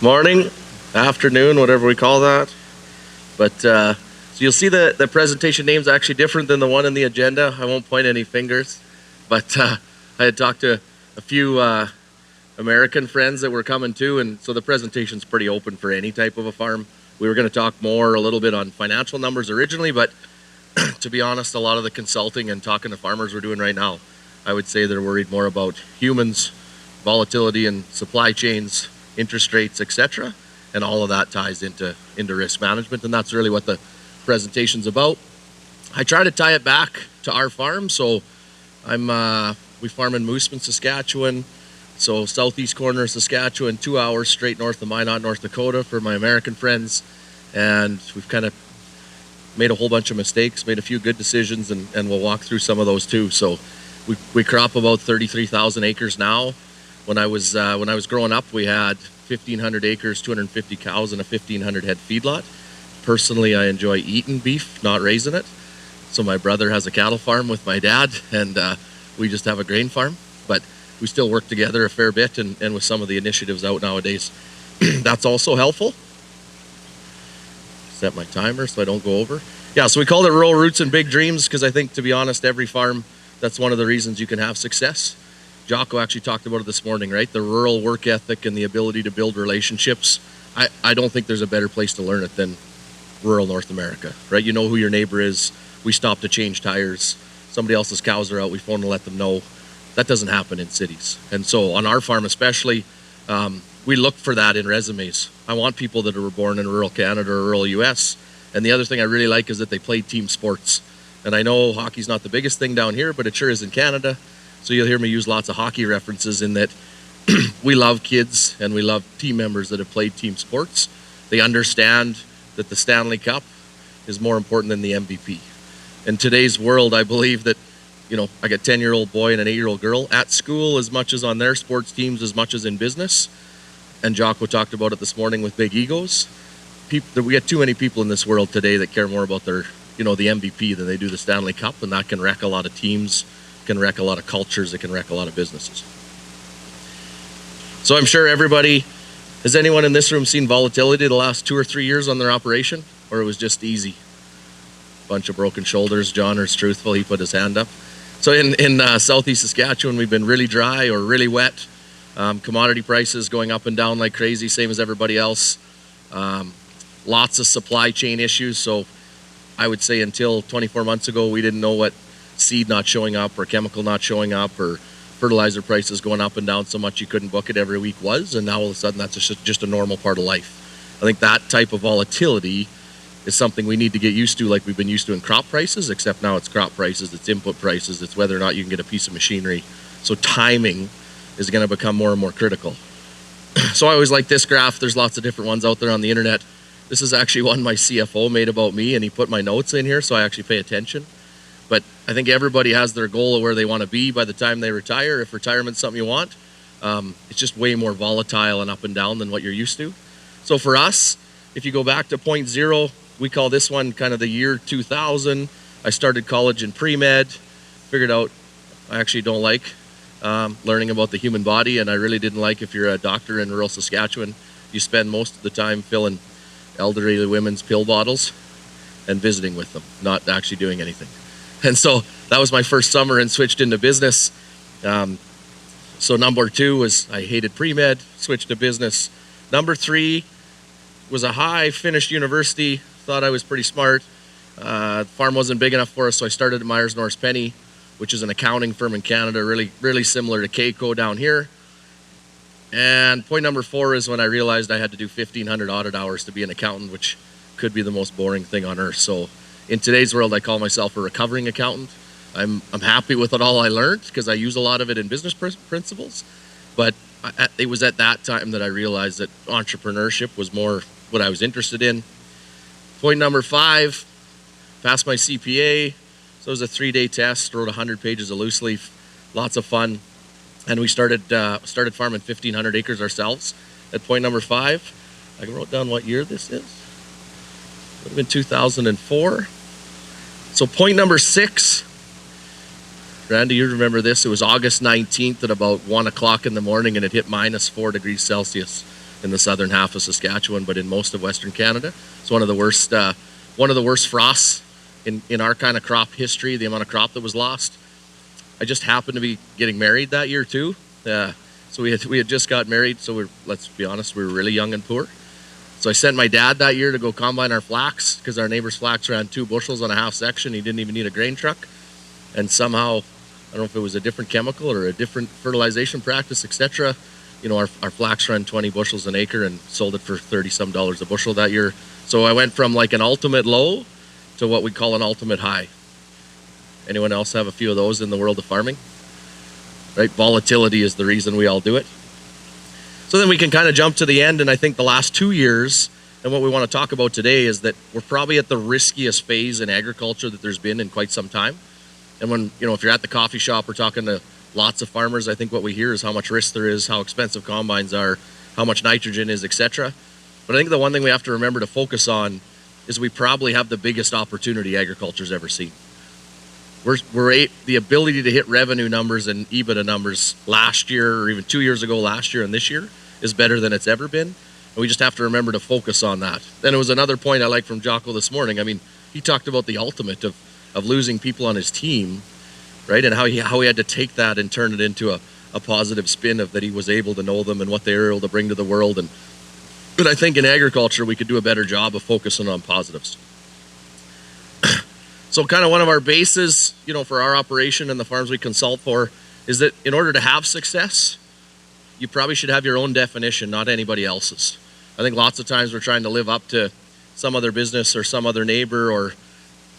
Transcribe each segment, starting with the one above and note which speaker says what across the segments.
Speaker 1: morning, afternoon, whatever we call that. But so you'll see the presentation name's actually different than the one in the agenda. I won't point any fingers, but I had talked to a few American friends that were coming too, and so the presentation's pretty open for any type of a farm. We were going to talk more a little bit on financial numbers originally, but to be honest, a lot of the consulting and talking to farmers we're doing right now, I would say they're worried more about humans, volatility and supply chains, interest rates, etc. And all of that ties into risk management, and that's really what the presentation's about. I try to tie it back to our farm. So we farm in Mooseman, Saskatchewan, so southeast corner of Saskatchewan, 2 hours straight north of Minot, North Dakota for my American friends. And we've kind of made a whole bunch of mistakes, made a few good decisions, and we'll walk through some of those too. So we crop about 33,000 acres now. When I was growing up, we had 1,500 acres, 250 cows, and a 1,500 head feedlot. Personally, I enjoy eating beef, not raising it. So my brother has a cattle farm with my dad, and we just have a grain farm. But we still work together a fair bit, and with some of the initiatives out nowadays, that's also helpful. Set my timer so I don't go over. Yeah, so we call it Rural Roots and Big Dreams because I think, to be honest, every farm, that's one of the reasons you can have success. Jocko actually talked about it this morning, right? The rural work ethic and the ability to build relationships. I don't think there's a better place to learn it than rural North America, right? You know who your neighbor is. We stop to change tires. Somebody else's cows are out. We phone to let them know. That doesn't happen in cities. And so on our farm especially, we look for that in resumes. I want people that were born in rural Canada or rural US. And the other thing I really like is that they play team sports. And I know hockey's not the biggest thing down here, but it sure is in Canada. So you'll hear me use lots of hockey references in that we love kids and we love team members that have played team sports. They understand that the Stanley Cup is more important than the MVP. In today's world, I believe that, I got a 10-year-old boy and an 8-year-old girl at school as much as on their sports teams, as much as in business. And Jocko talked about it this morning with big egos. We get too many people in this world today that care more about their, the MVP than they do the Stanley Cup, and that can wreck a lot of teams, can wreck a lot of cultures, it can wreck a lot of businesses. So I'm sure has anyone in this room seen volatility the last 2 or 3 years on their operation? Or it was just easy? Bunch of broken shoulders. John is truthful, he put his hand up. So in southeast Saskatchewan, we've been really dry or really wet. Commodity prices going up and down like crazy, same as everybody else. Lots of supply chain issues. So I would say until 24 months ago, we didn't know what seed not showing up or chemical not showing up or fertilizer prices going up and down so much you couldn't book it every week was, and now all of a sudden that's just a normal part of life. I think that type of volatility is something we need to get used to, like we've been used to in crop prices, except now it's crop prices, it's input prices, it's whether or not you can get a piece of machinery. So timing is going to become more and more critical. So I always like this graph. There's lots of different ones out there on the internet. This is actually one my CFO made about me, and he put my notes in here so I actually pay attention. But I think everybody has their goal of where they want to be by the time they retire. If retirement's something you want, it's just way more volatile and up and down than what you're used to. So for us, if you go back to point zero, we call this one kind of the year 2000. I started college in pre-med, figured out I actually don't like learning about the human body, and I really didn't like, if you're a doctor in rural Saskatchewan, you spend most of the time filling elderly women's pill bottles and visiting with them, not actually doing anything. And so that was my first summer and switched into business. So number 2 was I hated pre-med, switched to business. Number 3 was a high, finished university, thought I was pretty smart. The farm wasn't big enough for us, so I started at Myers Norris Penny, which is an accounting firm in Canada, really similar to Keiko down here. And point number 4 is when I realized I had to do 1,500 audit hours to be an accountant, which could be the most boring thing on earth. So in today's world, I call myself a recovering accountant. I'm happy with it all I learned because I use a lot of it in business principles. But it was at that time that I realized that entrepreneurship was more what I was interested in. Point number 5, passed my CPA. So it was a 3-day test, wrote 100 pages of loose leaf, lots of fun. And we started farming 1,500 acres ourselves at point number 5. I wrote down what year this is. It would have been 2004. So point number 6 Randy, you remember this? It was August 19th at about 1 o'clock in the morning, and it hit -4 degrees Celsius in the southern half of Saskatchewan, but in most of Western Canada. It's one of the worst frosts in our kind of crop history, the amount of crop that was lost. I just happened to be getting married that year too. So we had just got married, so let's be honest, we were really young and poor. So I sent my dad that year to go combine our flax, because our neighbor's flax ran 2 bushels on a half section. He didn't even need a grain truck. And somehow, I don't know if it was a different chemical or a different fertilization practice, etc. Our flax ran 20 bushels an acre and sold it for $30-some a bushel that year. So I went from like an ultimate low to what we call an ultimate high. Anyone else have a few of those in the world of farming? Right? Volatility is the reason we all do it. So then we can kind of jump to the end, and I think the last 2 years, and what we want to talk about today is that we're probably at the riskiest phase in agriculture that there's been in quite some time. And when, if you're at the coffee shop or talking to lots of farmers, I think what we hear is how much risk there is, how expensive combines are, how much nitrogen is, etc. But I think the one thing we have to remember to focus on is we probably have the biggest opportunity agriculture's ever seen. The ability to hit revenue numbers and EBITDA numbers last year, or even 2 years ago last year and this year, is better than it's ever been. And we just have to remember to focus on that. Then it was another point I liked from Jocko this morning. I mean, he talked about the ultimate of losing people on his team, right? And how he had to take that and turn it into a positive spin of that he was able to know them and what they were able to bring to the world. But I think in agriculture, we could do a better job of focusing on positives. So kind of one of our bases, for our operation and the farms we consult for, is that in order to have success, you probably should have your own definition, not anybody else's. I think lots of times we're trying to live up to some other business or some other neighbor, or,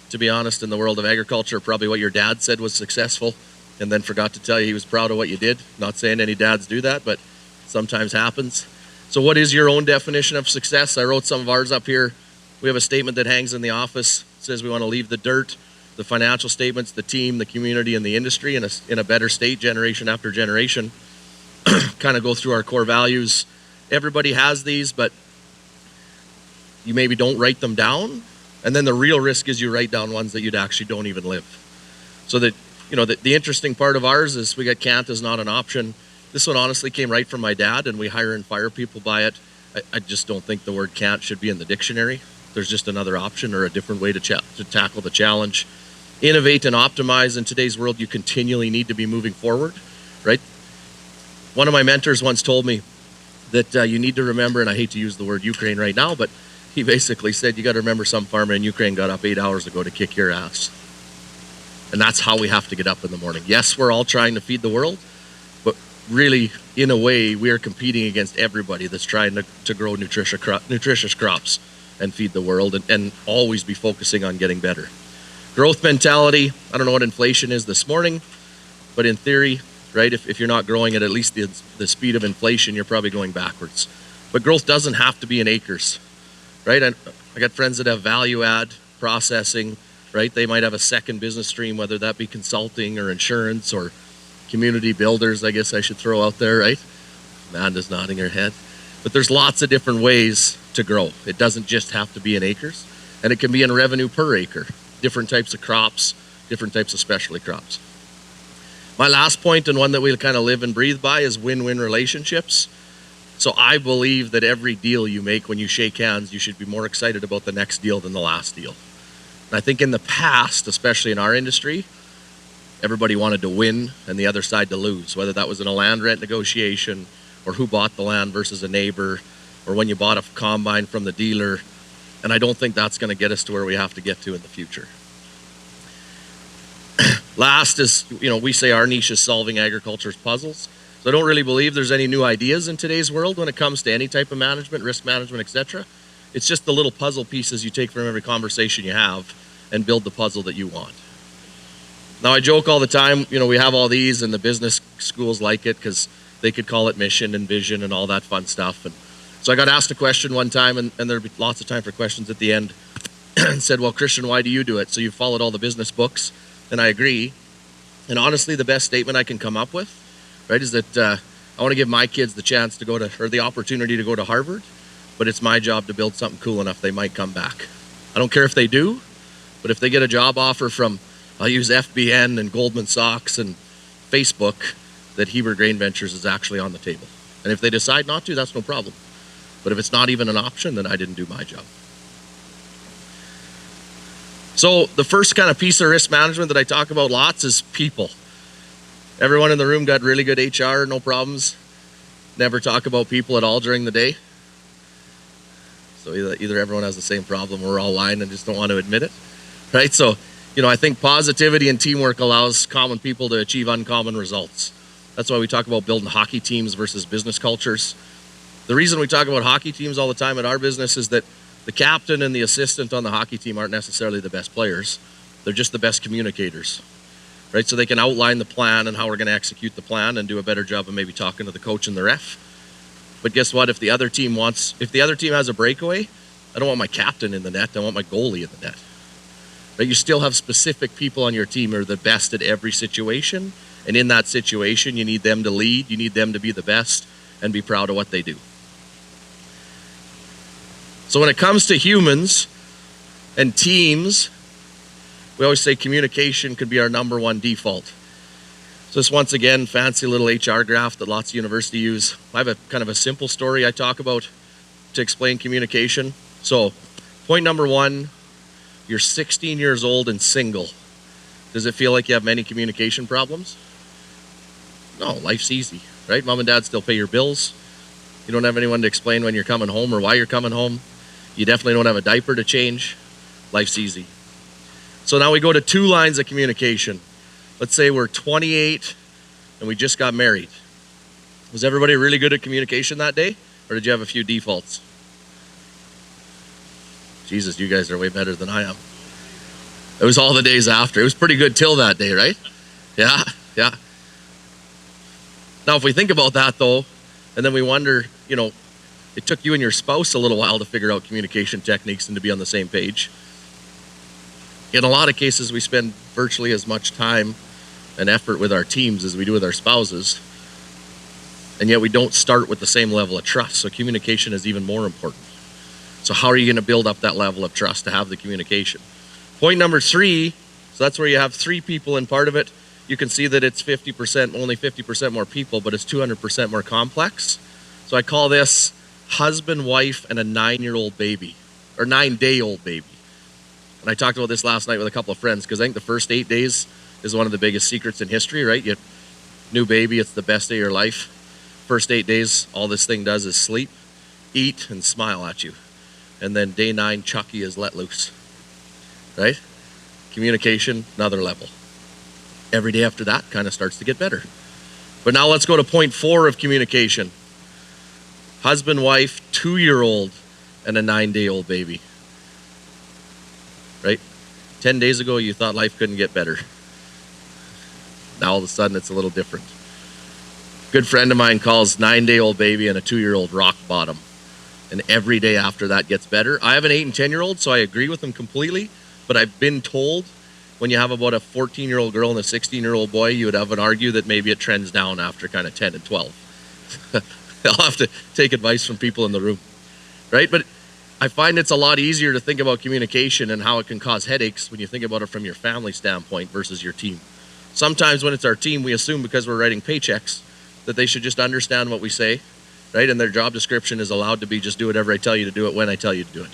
Speaker 1: to be honest, in the world of agriculture, probably what your dad said was successful and then forgot to tell you he was proud of what you did. Not saying any dads do that, but sometimes happens. So what is your own definition of success? I wrote some of ours up here. We have a statement that hangs in the office. It says we want to leave the dirt, the financial statements, the team, the community, and the industry in a better state generation after generation. Kind of go through our core values. Everybody has these, but you maybe don't write them down. And then the real risk is you write down ones that you'd actually don't even live. So that, the interesting part of ours is we got can't is not an option. This one honestly came right from my dad, and we hire and fire people by it. I just don't think the word can't should be in the dictionary. There's just another option or a different way to tackle the challenge. Innovate and optimize. In today's world, you continually need to be moving forward, right? One of my mentors once told me that you need to remember, and I hate to use the word Ukraine right now, but he basically said, you got to remember some farmer in Ukraine got up 8 hours ago to kick your ass. And that's how we have to get up in the morning. Yes, we're all trying to feed the world, but really, in a way, we are competing against everybody that's trying to grow nutritious crops and feed the world, and always be focusing on getting better. Growth mentality. I don't know what inflation is this morning, but in theory, right, if you're not growing at least the speed of inflation, you're probably going backwards. But growth doesn't have to be in acres, right? I got friends that have value add processing, right? They might have a second business stream, whether that be consulting or insurance or community builders, I guess I should throw out there, right? Amanda's nodding her head. But there's lots of different ways to grow. It doesn't just have to be in acres, and it can be in revenue per acre. Different types of crops, different types of specialty crops. My last point, and one that we'll kind of live and breathe by, is win-win relationships. So I believe that every deal you make, when you shake hands, you should be more excited about the next deal than the last deal. And I think in the past, especially in our industry, everybody wanted to win and the other side to lose, whether that was in a land rent negotiation, or who bought the land versus a neighbor, or when you bought a combine from the dealer. And I don't think that's going to get us to where we have to get to in the future. Last is, we say our niche is solving agriculture's puzzles. So I don't really believe there's any new ideas in today's world when it comes to any type of management, risk management, etc. It's just the little puzzle pieces you take from every conversation you have and build the puzzle that you want. Now, I joke all the time, we have all these, and the business schools like it because they could call it mission and vision and all that fun stuff. And so I got asked a question one time, and there'd be lots of time for questions at the end, and said, well, Kristjan, why do you do it? So you've followed all the business books, and I agree. And honestly, the best statement I can come up with, right, is that I want to give my kids the chance to the opportunity to go to Harvard, but it's my job to build something cool enough they might come back. I don't care if they do, but if they get a job offer from I'll use FBN and Goldman Sachs and Facebook that Hebert Grain Ventures is actually on the table. And if they decide not to, that's no problem. But if it's not even an option, then I didn't do my job. So the first kind of piece of risk management that I talk about lots is people. Everyone in the room got really good HR, no problems. Never talk about people at all during the day. So either everyone has the same problem or we're all lying and just don't want to admit it, right? So, I think positivity and teamwork allows common people to achieve uncommon results. That's why we talk about building hockey teams versus business cultures. The reason we talk about hockey teams all the time at our business is that the captain and the assistant on the hockey team aren't necessarily the best players. They're just the best communicators, right? So they can outline the plan and how we're going to execute the plan and do a better job of maybe talking to the coach and the ref. But guess what? If the other team has a breakaway, I don't want my captain in the net. I want my goalie in the net. Right? You still have specific people on your team who are the best at every situation. And in that situation, you need them to lead. You need them to be the best and be proud of what they do. So when it comes to humans and teams, we always say communication could be our number one default. So this, once again, fancy little HR graph that lots of universities use. I have a kind of a simple story I talk about to explain communication. So point number one, you're 16 years old and single. Does it feel like you have many communication problems? No, life's easy, right? Mom and dad still pay your bills. You don't have anyone to explain when you're coming home or why you're coming home. You definitely don't have a diaper to change. Life's easy. So now we go to two lines of communication. Let's say we're 28 and we just got married. Was everybody really good at communication that day? Or did you have a few defaults? Jesus, you guys are way better than I am. It was all the days after. It was pretty good till that day, right? Yeah. Now, if we think about that, though, and then we wonder, it took you and your spouse a little while to figure out communication techniques and to be on the same page. In a lot of cases, we spend virtually as much time and effort with our teams as we do with our spouses, and yet we don't start with the same level of trust. So communication is even more important. So how are you going to build up that level of trust to have the communication? Point number three, so that's where you have three people in part of it. You can see that it's only 50% more people, but it's 200% more complex. So I call this husband, wife, and a 9-year-old baby, or 9-day-old baby. And I talked about this last night with a couple of friends, because I think the first 8 days is one of the biggest secrets in history, right? New baby, it's the best day of your life. First 8 days, all this thing does is sleep, eat, and smile at you. And then day 9, Chucky is let loose, right? Communication, another level. Every day after that kind of starts to get better. But now let's go to point 4 of communication. Husband, wife, 2-year-old, and a 9-day-old baby. Right? 10 days ago, you thought life couldn't get better. Now all of a sudden, it's a little different. A good friend of mine calls 9-day-old baby and a 2-year-old rock bottom. And every day after that gets better. I have an 8 and 10-year-old, so I agree with him completely. But I've been told when you have about a 14-year-old girl and a 16-year-old boy, you would have an argue that maybe it trends down after kind of 10 and 12. I'll have to take advice from people in the room, right? But I find it's a lot easier to think about communication and how it can cause headaches when you think about it from your family standpoint versus your team. Sometimes when it's our team, we assume because we're writing paychecks that they should just understand what we say, right? And their job description is allowed to be just do whatever I tell you to do it when I tell you to do it.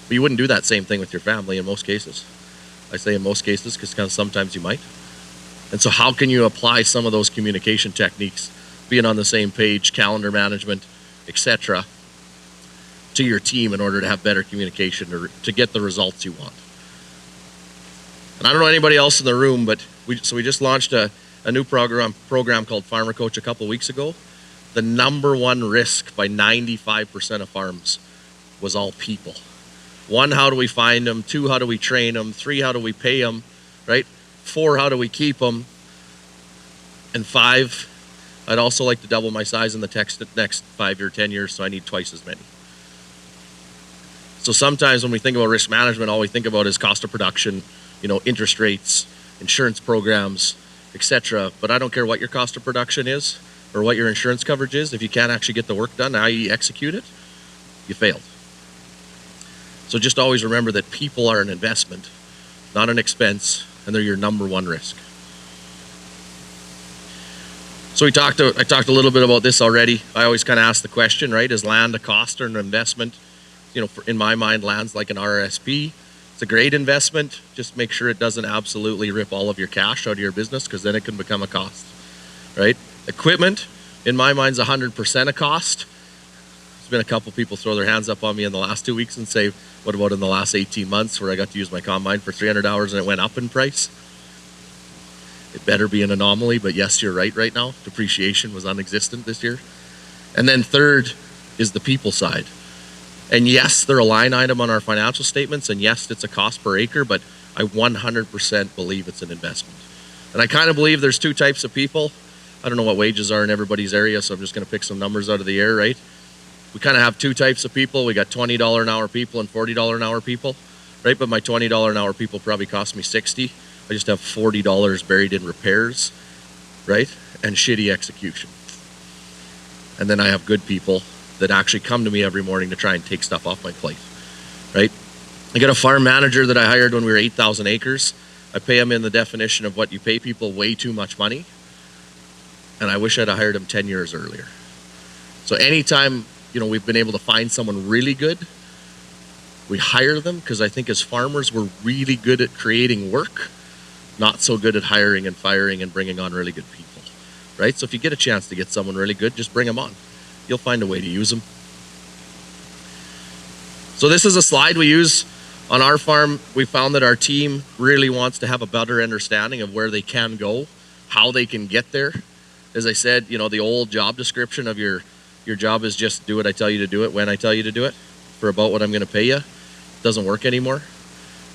Speaker 1: But you wouldn't do that same thing with your family in most cases. I say in most cases because kind of sometimes you might. And so how can you apply some of those communication techniques, being on the same page, calendar management, etc., to your team in order to have better communication or to get the results you want? And I don't know anybody else in the room, but we just launched a new program called Farmer Coach a couple weeks ago. The number one risk by 95% of farms was all people. 1, how do we find them? 2, how do we train them? 3, how do we pay them? Right? 4, how do we keep them? And 5, I'd also like to double my size in the next 5 or 10 years, so I need twice as many. So sometimes when we think about risk management, all we think about is cost of production, interest rates, insurance programs, etc. But I don't care what your cost of production is or what your insurance coverage is. If you can't actually get the work done, i.e. execute it, you failed. So just always remember that people are an investment, not an expense, and they're your number one risk. So I talked a little bit about this already. I always kind of ask the question, right? Is land a cost or an investment? In my mind, land's like an RSP. It's a great investment. Just make sure it doesn't absolutely rip all of your cash out of your business, because then it can become a cost, right? Equipment, in my mind, is 100% a cost. There's been a couple people throw their hands up on me in the last 2 weeks and say, what about in the last 18 months where I got to use my combine for 300 hours and it went up in price? It better be an anomaly, but yes, you're right now. Depreciation was non-existent this year. And then third is the people side. And yes, they're a line item on our financial statements, and yes, it's a cost per acre, but I 100% believe it's an investment. And I kind of believe there's two types of people. I don't know what wages are in everybody's area, so I'm just going to pick some numbers out of the air, right? We kind of have two types of people. We got $20 an hour people and $40 an hour people, right? But my $20 an hour people probably cost me $60. I just have $40 buried in repairs, right? And shitty execution. And then I have good people that actually come to me every morning to try and take stuff off my plate, right? I got a farm manager that I hired when we were 8,000 acres. I pay him in the definition of what you pay people, way too much money. And I wish I'd have hired him 10 years earlier. So anytime, we've been able to find someone really good, we hire them, because I think as farmers, we're really good at creating work, not so good at hiring and firing and bringing on really good people, right? So if you get a chance to get someone really good, just bring them on. You'll find a way to use them. So this is a slide we use on our farm. We found that our team really wants to have a better understanding of where they can go, how they can get there. As I said, the old job description of your job is just do what I tell you to do it when I tell you to do it for about what I'm going to pay you. Doesn't work anymore,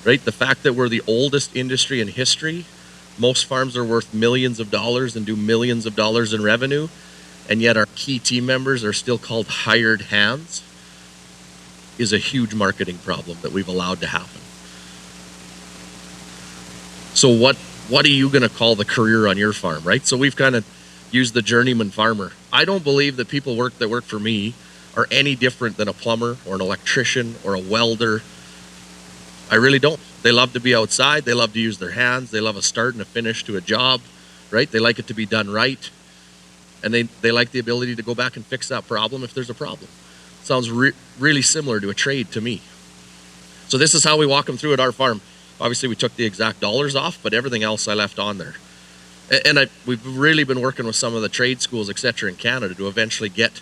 Speaker 1: right? The fact that we're the oldest industry in history, most farms are worth millions of dollars and do millions of dollars in revenue, and yet our key team members are still called hired hands, is a huge marketing problem that we've allowed to happen. So what are you going to call the career on your farm, right? So we've kind of used the journeyman farmer. I don't believe that people that work for me are any different than a plumber or an electrician or a welder. I really don't. They love to be outside. They love to use their hands. They love a start and a finish to a job, right? They like it to be done right. And they like the ability to go back and fix that problem if there's a problem. Sounds really similar to a trade to me. So this is how we walk them through at our farm. Obviously, we took the exact dollars off, but everything else I left on there. And we've really been working with some of the trade schools, et cetera, in Canada to eventually get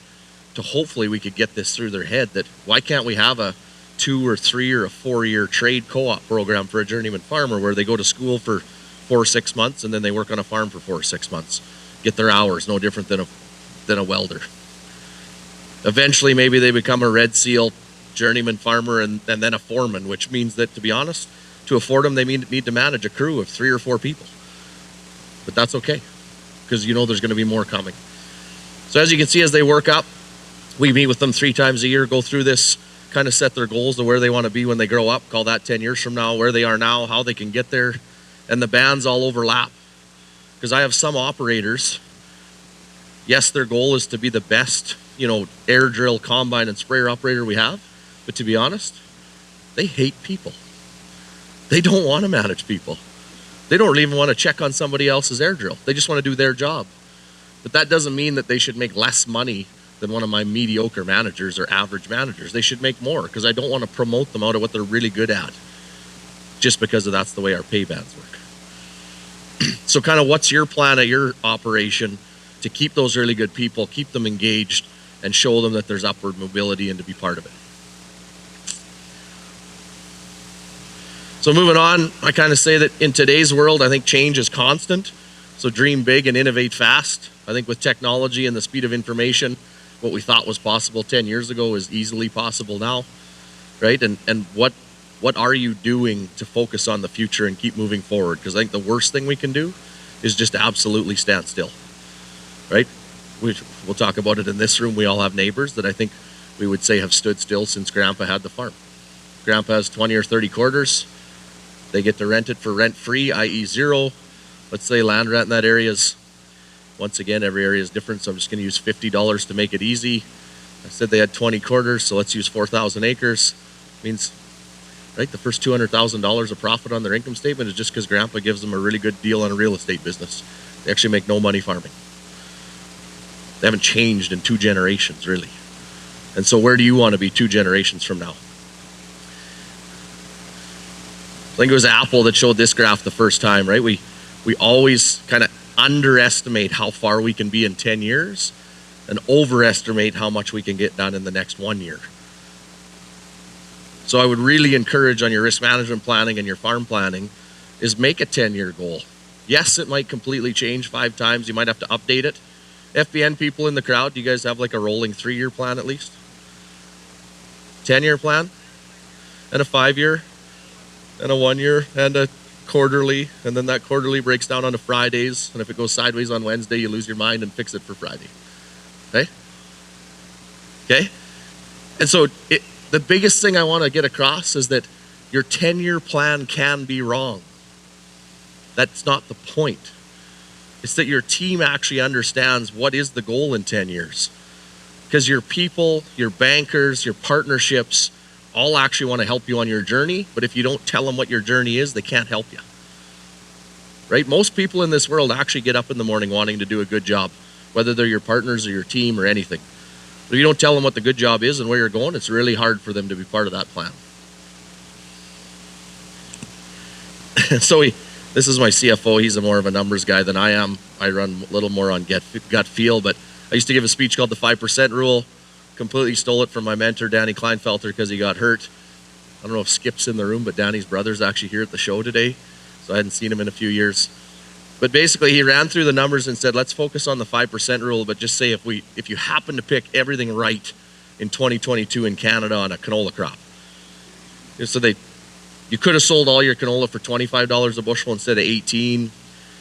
Speaker 1: to, hopefully we could get this through their head, that why can't we have a 2 or 3 or a 4-year trade co-op program for a journeyman farmer where they go to school for 4 or 6 months and then they work on a farm for 4 or 6 months, get their hours, no different than a welder. Eventually, maybe they become a Red Seal journeyman farmer and then a foreman, which means that, to be honest, to afford them, they need to manage a crew of 3 or 4 people. But that's okay, because there's going to be more coming. So as you can see, as they work up, we meet with them 3 times a year, go through this, kind of set their goals to where they want to be when they grow up, call that 10 years from now, where they are now, how they can get there, and the bands all overlap. Because I have some operators, yes, their goal is to be the best, air drill, combine, and sprayer operator we have, but to be honest, they hate people. They don't want to manage people. They don't even want to check on somebody else's air drill. They just want to do their job. But that doesn't mean that they should make less money than one of my mediocre managers or average managers. They should make more, because I don't want to promote them out of what they're really good at, just because that's the way our pay bands work. So kind of what's your plan at your operation to keep those really good people, keep them engaged, and show them that there's upward mobility and to be part of it? So moving on, I kind of say that in today's world, I think change is constant. So dream big and innovate fast. I think with technology and the speed of information, what we thought was possible 10 years ago is easily possible now, right? And what are you doing to focus on the future and keep moving forward? Because I think the worst thing we can do is just absolutely stand still, right? We'll talk about it in this room. We all have neighbors that I think we would say have stood still since Grandpa had the farm. Grandpa has 20 or 30 quarters. They get to rent it for rent-free, i.e. zero. Let's say land rent in that area is, once again, every area is different, so I'm just going to use $50 to make it easy. I said they had 20 quarters, so let's use 4,000 acres. Means right? The first $200,000 of profit on their income statement is just because grandpa gives them a really good deal on a real estate business. They actually make no money farming. They haven't changed in 2 generations, really. And so where do you want to be 2 generations from now? I think it was Apple that showed this graph the first time, right? We always kind of underestimate how far we can be in 10 years and overestimate how much we can get done in the next 1 year. So I would really encourage on your risk management planning and your farm planning is make a 10-year goal. Yes, it might completely change 5 times. You might have to update it. FBN people in the crowd, do you guys have like a rolling 3-year plan at least? 10-year plan? And a 5-year? And a 1-year? And a quarterly? And then that quarterly breaks down onto Fridays. And if it goes sideways on Wednesday, you lose your mind and fix it for Friday. Okay? Okay? And so the biggest thing I want to get across is that your 10-year plan can be wrong. That's not the point. It's that your team actually understands what is the goal in 10 years. Because your people, your bankers, your partnerships all actually want to help you on your journey. But if you don't tell them what your journey is, they can't help you. Right? Most people in this world actually get up in the morning wanting to do a good job, whether they're your partners or your team or anything. But if you don't tell them what the good job is and where you're going, it's really hard for them to be part of that plan. So this is my CFO. He's more of a numbers guy than I am. I run a little more on gut feel, but I used to give a speech called the 5% rule. Completely stole it from my mentor, Danny Kleinfelter, because he got hurt. I don't know if Skip's in the room, but Danny's brother's actually here at the show today. So I hadn't seen him in a few years. But basically he ran through the numbers and said, let's focus on the 5% rule, but just say if you happen to pick everything right in 2022 in Canada on a canola crop. So you could have sold all your canola for $25 a bushel instead of 18.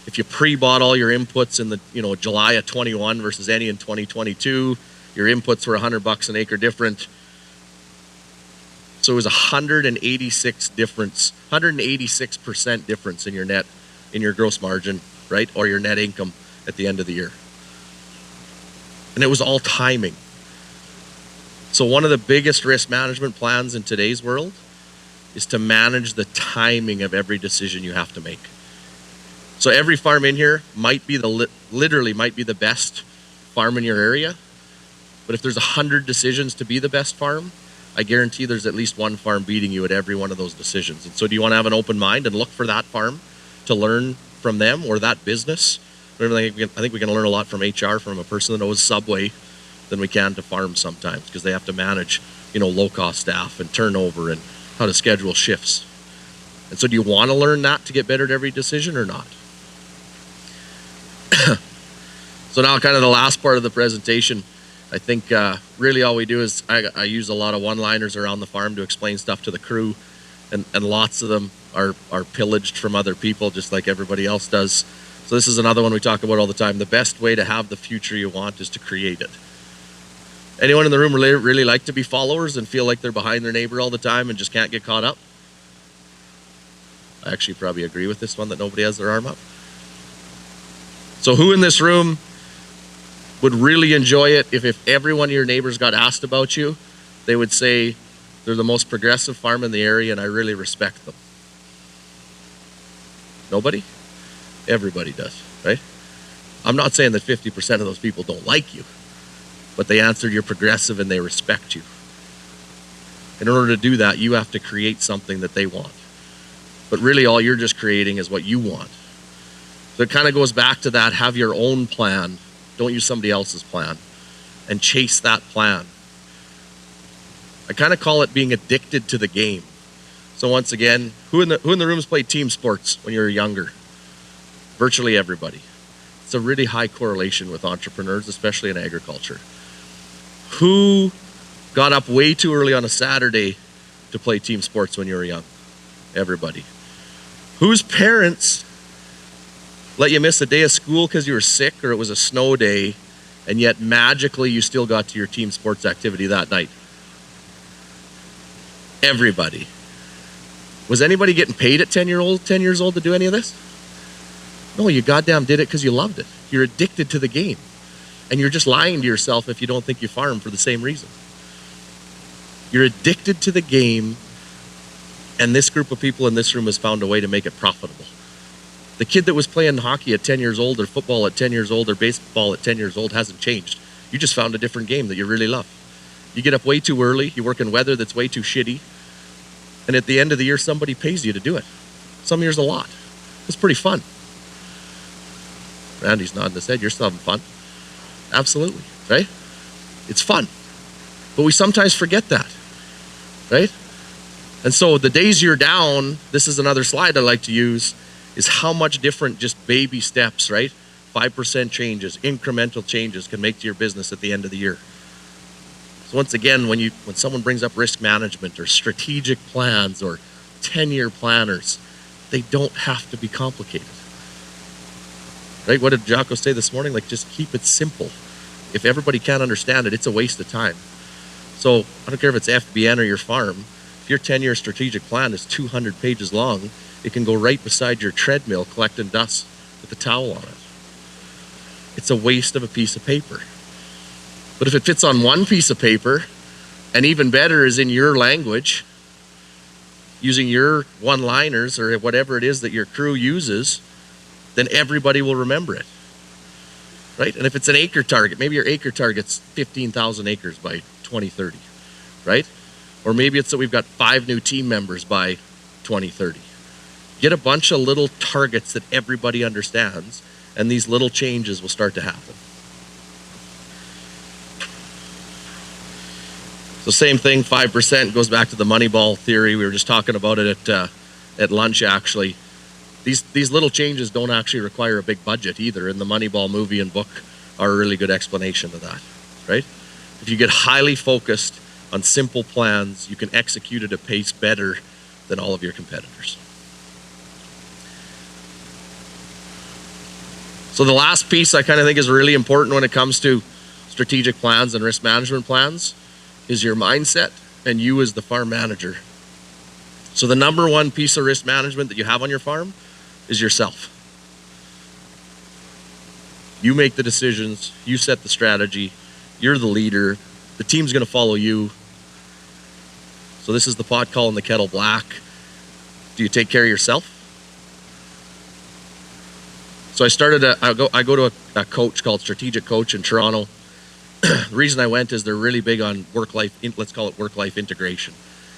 Speaker 1: If you pre-bought all your inputs in the July of 21 versus any in 2022, your inputs were $100 an acre different. So it was 186% difference in your gross margin, right? Or your net income at the end of the year. And it was all timing. So one of the biggest risk management plans in today's world is to manage the timing of every decision you have to make. So every farm in here might be literally might be the best farm in your area. But if there's 100 decisions to be the best farm, I guarantee there's at least one farm beating you at every one of those decisions. And so do you want to have an open mind and look for that farm to learn from them or that business? I think we can learn a lot from HR, from a person that knows Subway, than we can to farm sometimes, because they have to manage, low-cost staff and turnover and how to schedule shifts. And so do you want to learn that to get better at every decision or not? So now kind of the last part of the presentation, I think really all we do is I use a lot of one-liners around the farm to explain stuff to the crew, and lots of them are pillaged from other people just like everybody else does. So this is another one we talk about all the time. The best way to have the future you want is to create it. Anyone in the room really like to be followers and feel like they're behind their neighbor all the time and just can't get caught up? I actually probably agree with this one, that nobody has their arm up. So who in this room would really enjoy it if every one of your neighbors got asked about you, they would say they're the most progressive farm in the area and I really respect them? Nobody? Everybody does, right? I'm not saying that 50% of those people don't like you, but they answered you're progressive and they respect you. In order to do that, you have to create something that they want. But really all you're just creating is what you want. So it kind of goes back to that, have your own plan. Don't use somebody else's plan. And chase that plan. I kind of call it being addicted to the game. So once again, who in the room's played team sports when you were younger? Virtually everybody. It's a really high correlation with entrepreneurs, especially in agriculture. Who got up way too early on a Saturday to play team sports when you were young? Everybody. Whose parents let you miss a day of school because you were sick or it was a snow day, and yet magically you still got to your team sports activity that night? Everybody. Was anybody getting paid at 10 years old to do any of this? No, you goddamn did it because you loved it. You're addicted to the game. And you're just lying to yourself if you don't think you farm for the same reason. You're addicted to the game And this group of people in this room has found a way to make it profitable. The kid that was playing hockey at 10 years old, or football at 10 years old, or baseball at 10 years old hasn't changed. You just found a different game that you really love. You get up way too early, you work in weather that's way too shitty, and at the end of the year, somebody pays you to do it. Some years a lot. It's pretty fun. Randy's nodding his head. You're still having fun. Absolutely, right? It's fun. But we sometimes forget that, right? And so the days you're down, this is another slide I like to use, is how much different just baby steps, right? 5% changes, incremental changes can make to your business at the end of the year. So once again, when someone brings up risk management or strategic plans or 10-year planners, they don't have to be complicated. Right? What did Jocko say this morning? Like, just keep it simple. If everybody can't understand it, it's a waste of time. So I don't care if it's FBN or your farm, if your 10-year strategic plan is 200 pages long, it can go right beside your treadmill collecting dust with a towel on it. It's a waste of a piece of paper. But if it fits on one piece of paper, and even better is in your language, using your one-liners or whatever it is that your crew uses, then everybody will remember it, right? And if it's an acre target, maybe your acre target's 15,000 acres by 2030, right? Or maybe it's that we've got 5 new team members by 2030. Get a bunch of little targets that everybody understands, and these little changes will start to happen. So same thing, 5% goes back to the Moneyball theory. We were just talking about it at lunch, actually. These little changes don't actually require a big budget either, and the Moneyball movie and book are a really good explanation of that, right? If you get highly focused on simple plans, you can execute at a pace better than all of your competitors. So the last piece I kind of think is really important when it comes to strategic plans and risk management plans is your mindset and you as the farm manager. So the number one piece of risk management that you have on your farm is yourself. You make the decisions, you set the strategy, you're the leader, the team's gonna follow you. So this is the pot calling the kettle black. Do you take care of yourself? So I go to a coach called Strategic Coach in Toronto. The reason I went is they're really big on let's call it work-life integration.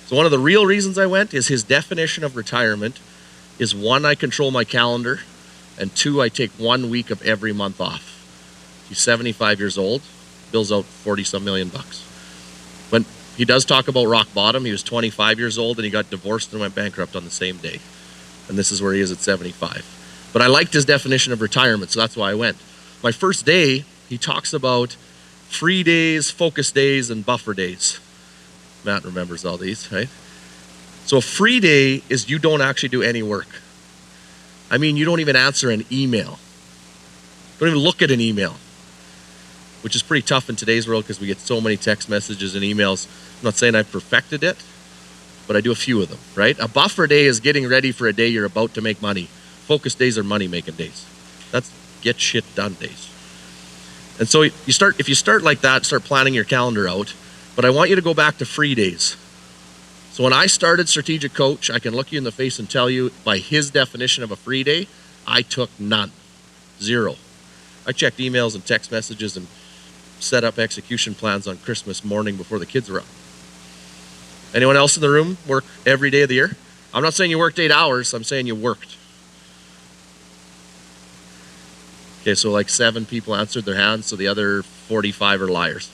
Speaker 1: So one of the real reasons I went is his definition of retirement is 1, I control my calendar, and 2, I take 1 week of every month off. He's 75 years old, bills out 40-some million bucks. But he does talk about rock bottom. He was 25 years old and he got divorced and went bankrupt on the same day. And this is where he is at 75. But I liked his definition of retirement, so that's why I went. My first day, he talks about free days, focus days, and buffer days. Matt remembers all these, right? So a free day is you don't actually do any work. I mean, you don't even answer an email. Don't even look at an email, which is pretty tough in today's world because we get so many text messages and emails. I'm not saying I've perfected it, but I do a few of them, right? A buffer day is getting ready for a day you're about to make money. Focus days are money-making days. That's get shit done days. And so if you start like that, start planning your calendar out, but I want you to go back to free days. So when I started Strategic Coach, I can look you in the face and tell you, by his definition of a free day, I took none. 0. I checked emails and text messages and set up execution plans on Christmas morning before the kids were up. Anyone else in the room work every day of the year? I'm not saying you worked 8 hours, I'm saying you worked. Okay, so like 7 people answered their hands, so the other 45 are liars.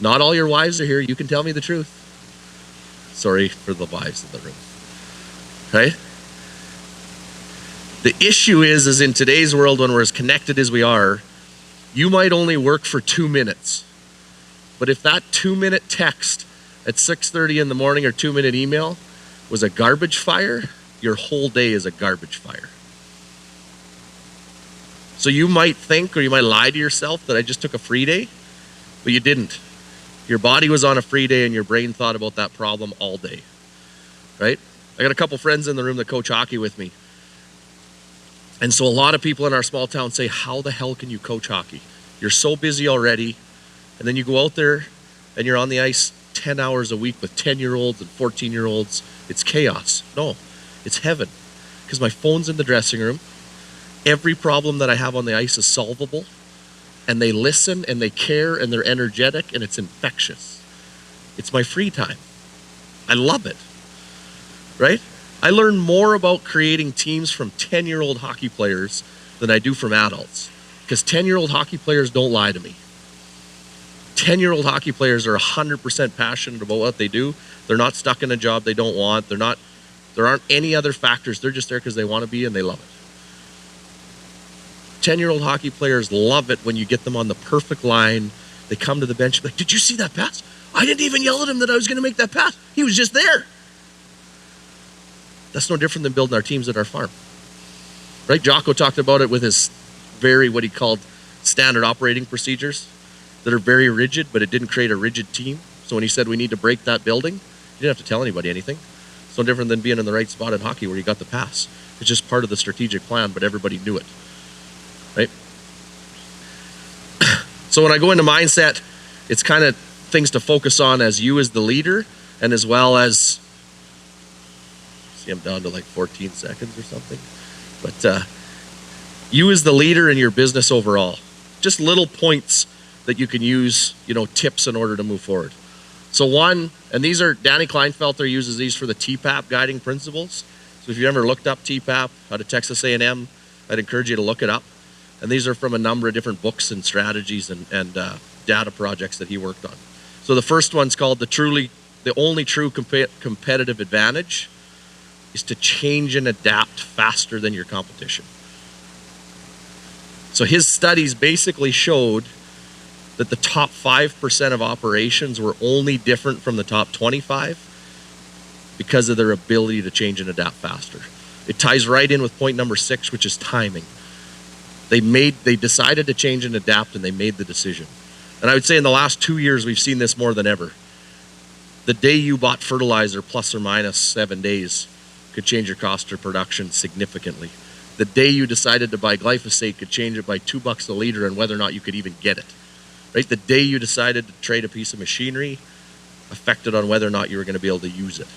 Speaker 1: Not all your wives are here, you can tell me the truth. Sorry for the wives in the room. Right? The issue is in today's world, when we're as connected as we are, you might only work for 2 minutes. But if that 2-minute text at 6:30 in the morning or 2-minute email was a garbage fire, your whole day is a garbage fire. So you might think, or you might lie to yourself that I just took a free day, but you didn't. Your body was on a free day and your brain thought about that problem all day, right? I got a couple friends in the room that coach hockey with me. And so a lot of people in our small town say, how the hell can you coach hockey? You're so busy already. And then you go out there and you're on the ice 10 hours a week with 10-year-olds and 14-year-olds. It's chaos. No, it's heaven. Because my phone's in the dressing room. Every problem that I have on the ice is solvable. And they listen and they care and they're energetic and it's infectious. It's my free time. I love it. Right? I learn more about creating teams from 10-year-old hockey players than I do from adults. Because 10-year-old hockey players don't lie to me. 10-year-old hockey players are 100% passionate about what they do. They're not stuck in a job they don't want. There aren't any other factors. They're just there because they want to be and they love it. 10-year-old hockey players love it when you get them on the perfect line. They come to the bench and be like, did you see that pass? I didn't even yell at him that I was going to make that pass. He was just there. That's no different than building our teams at our farm. Right? Jocko talked about it with his what he called standard operating procedures that are very rigid, but it didn't create a rigid team. So when he said we need to break that building, you didn't have to tell anybody anything. It's no different than being in the right spot in hockey where you got the pass. It's just part of the strategic plan, but everybody knew it. Right? So when I go into mindset, it's kind of things to focus on as you as the leader, and as well as, see, I'm down to like 14 seconds or something. But you as the leader in your business overall, just little points that you can use, tips in order to move forward. So one, and these are, Danny Kleinfelter uses these for the TPAP guiding principles. So if you've ever looked up TPAP out of Texas A&M, I'd encourage you to look it up. And these are from a number of different books and strategies and data projects that he worked on. So the first one's called the only true competitive advantage is to change and adapt faster than your competition. So his studies basically showed that the top 5% of operations were only different from the top 25 because of their ability to change and adapt faster. It ties right in with point number 6, which is timing. They decided to change and adapt, and they made the decision. And I would say in the last 2 years, we've seen this more than ever. The day you bought fertilizer plus or minus 7 days could change your cost of production significantly. The day you decided to buy glyphosate could change it by $2 a liter and whether or not you could even get it. Right? The day you decided to trade a piece of machinery affected on whether or not you were going to be able to use it.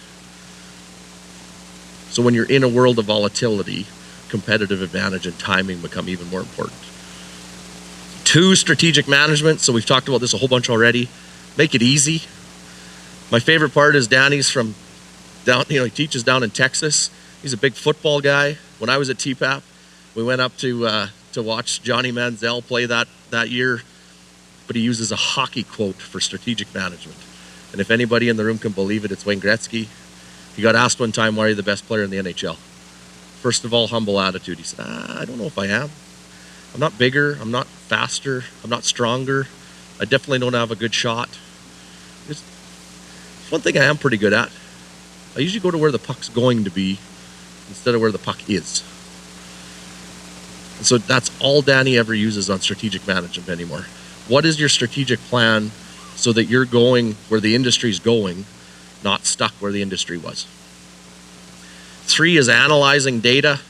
Speaker 1: So when you're in a world of volatility, competitive advantage and timing become even more important. 2, strategic management. So we've talked about this a whole bunch already. Make it easy. My favorite part is Danny's from down, he teaches down in Texas. He's a big football guy. When I was at TPAP, we went up to watch Johnny Manziel play that year, but he uses a hockey quote for strategic management. And if anybody in the room can believe it, it's Wayne Gretzky. He got asked one time, why are you the best player in the NHL? First of all, humble attitude. He said, I don't know if I am. I'm not bigger. I'm not faster. I'm not stronger. I definitely don't have a good shot. It's one thing I am pretty good at. I usually go to where the puck's going to be instead of where the puck is. And so that's all Danny ever uses on strategic management anymore. What is your strategic plan so that you're going where the industry's going, not stuck where the industry was? 3 is analyzing data.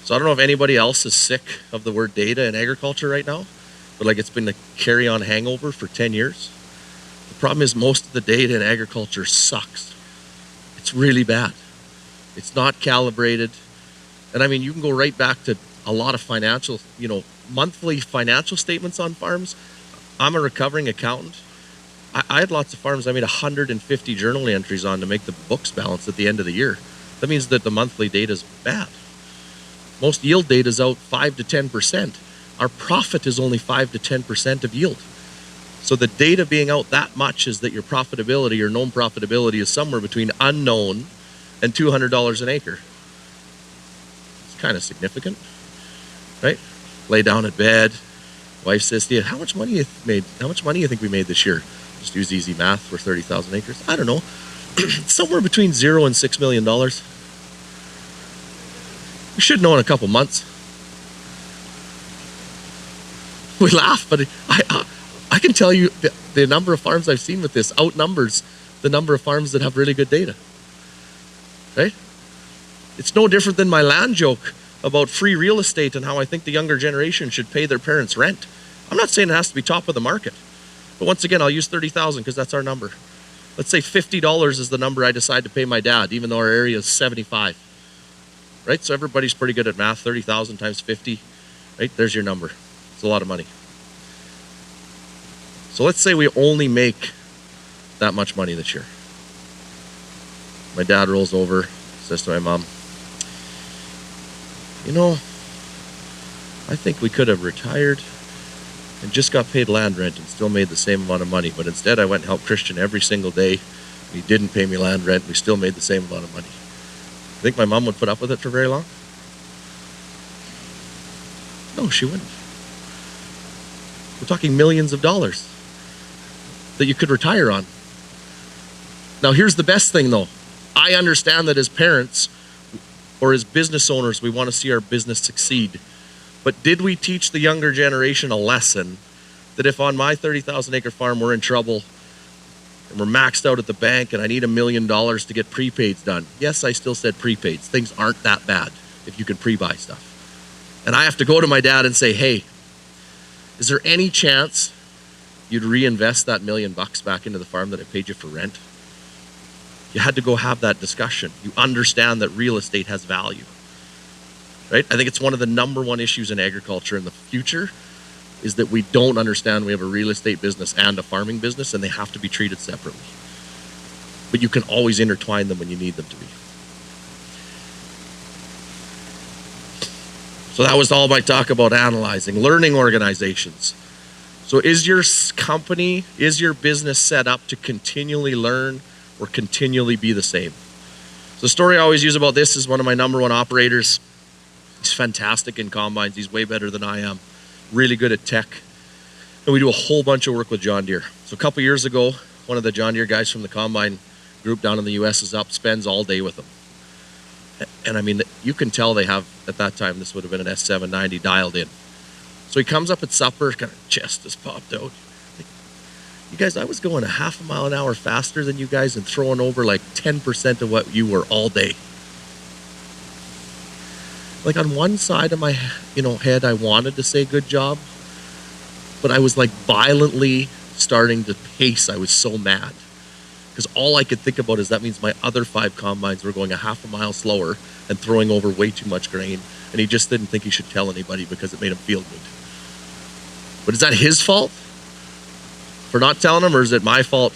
Speaker 1: So I don't know if anybody else is sick of the word data in agriculture right now, but like it's been a carry-on hangover for 10 years. The problem is most of the data in agriculture sucks. It's really bad. It's not calibrated. And I mean, you can go right back to a lot of financial, monthly financial statements on farms. I'm a recovering accountant. I had lots of farms I made 150 journal entries on to make the books balance at the end of the year. That means that the monthly data is bad. Most yield data is out 5 to 10%. Our profit is only 5 to 10% of yield. So the data being out that much is that your profitability, your known profitability, is somewhere between unknown and $200 an acre. It's kind of significant, right? Lay down at bed. Wife says to you, how much money you made? How much money you think we made this year? Just use easy math for 30,000 acres. I don't know. Somewhere between $0 and $6 million. We should know in a couple months. We laugh, but I can tell you the number of farms I've seen with this outnumbers the number of farms that have really good data. Right? It's no different than my land joke about free real estate and how I think the younger generation should pay their parents' rent. I'm not saying it has to be top of the market. But once again, I'll use 30,000 because that's our number. Let's say $50 is the number I decide to pay my dad, even though our area is 75. Right? So everybody's pretty good at math. 30,000 times 50, right? There's your number. It's a lot of money. So let's say we only make that much money this year. My dad rolls over, says to my mom, you know, I think we could have retired and just got paid land rent and still made the same amount of money. But instead I went and helped Kristjan every single day. He didn't pay me land rent. We still made the same amount of money. You think my mom would put up with it for very long? No, she wouldn't. We're talking millions of dollars that you could retire on. Now here's the best thing though. I understand that as parents or as business owners, we want to see our business succeed. But did we teach the younger generation a lesson that if on my 30,000 acre farm we're in trouble and we're maxed out at the bank and I need $1 million to get prepaids done? Yes, I still said prepaids. Things aren't that bad if you can pre-buy stuff. And I have to go to my dad and say, hey, is there any chance you'd reinvest that $1 million back into the farm that I paid you for rent? You had to go have that discussion. You understand that real estate has value, right? I think it's one of the number one issues in agriculture in the future is that we don't understand we have a real estate business and a farming business and they have to be treated separately. But you can always intertwine them when you need them to be. So that was all my talk about analyzing, learning organizations. So is your company, is your business set up to continually learn or continually be the same? So the story I always use about this is one of my number one operators. He's fantastic in combines. He's way better than I am. Really good at tech. And we do a whole bunch of work with John Deere. So a couple years ago, one of the John Deere guys from the combine group down in the US is up, spends all day with them. And I mean, you can tell they have, at that time, this would have been an S790 dialed in. So he comes up at supper, kind of chest is popped out. You guys, I was going a half a mile an hour faster than you guys and throwing over like 10% of what you were all day. Like on one side of my, head, I wanted to say good job, but I was like violently starting to pace. I was so mad because all I could think about is that means my other 5 combines were going a half a mile slower and throwing over way too much grain. And he just didn't think he should tell anybody because it made him feel good. But is that his fault for not telling him, or is it my fault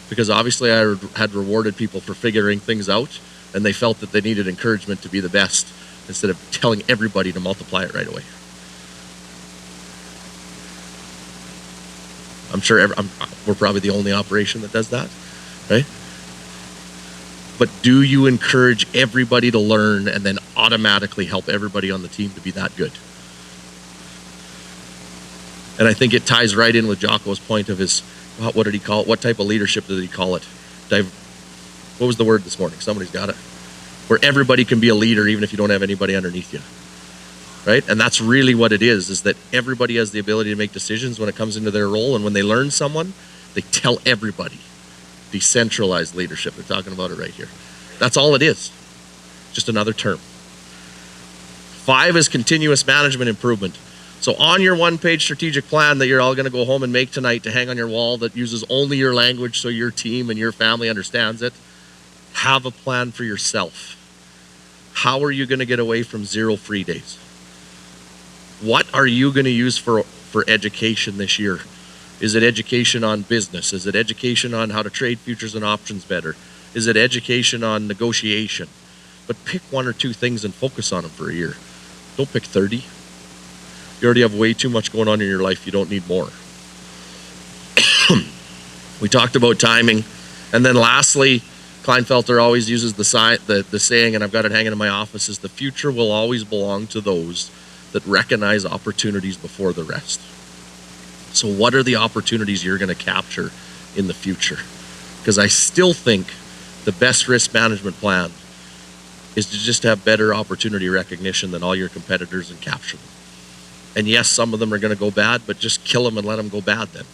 Speaker 1: because obviously I had rewarded people for figuring things out and they felt that they needed encouragement to be the best instead of telling everybody to multiply it right away? I'm sure we're probably the only operation that does that, right? But do you encourage everybody to learn and then automatically help everybody on the team to be that good? And I think it ties right in with Jocko's point of his, what did he call it? What type of leadership did he call it? What was the word this morning? Somebody's got it. Where everybody can be a leader even if you don't have anybody underneath you, right? And that's really what it is that everybody has the ability to make decisions when it comes into their role. And when they learn someone, they tell everybody. Decentralized leadership, they're talking about it right here. That's all it is, just another term. 5 is continuous management improvement. So on your one-page strategic plan that you're all going to go home and make tonight to hang on your wall that uses only your language so your team and your family understands it, have a plan for yourself. How are you going to get away from 0 free days? What are you going to use for education this year? Is it education on business? Is it education on how to trade futures and options better? Is it education on negotiation? But pick 1 or 2 things and focus on them for a year. Don't pick 30. You already have way too much going on in your life. You don't need more. We talked about timing. And then lastly, Kleinfelter always uses the saying, and I've got it hanging in my office, is the future will always belong to those that recognize opportunities before the rest. So what are the opportunities you're going to capture in the future? Because I still think the best risk management plan is to just have better opportunity recognition than all your competitors and capture them. And yes, some of them are going to go bad, but just kill them and let them go bad then.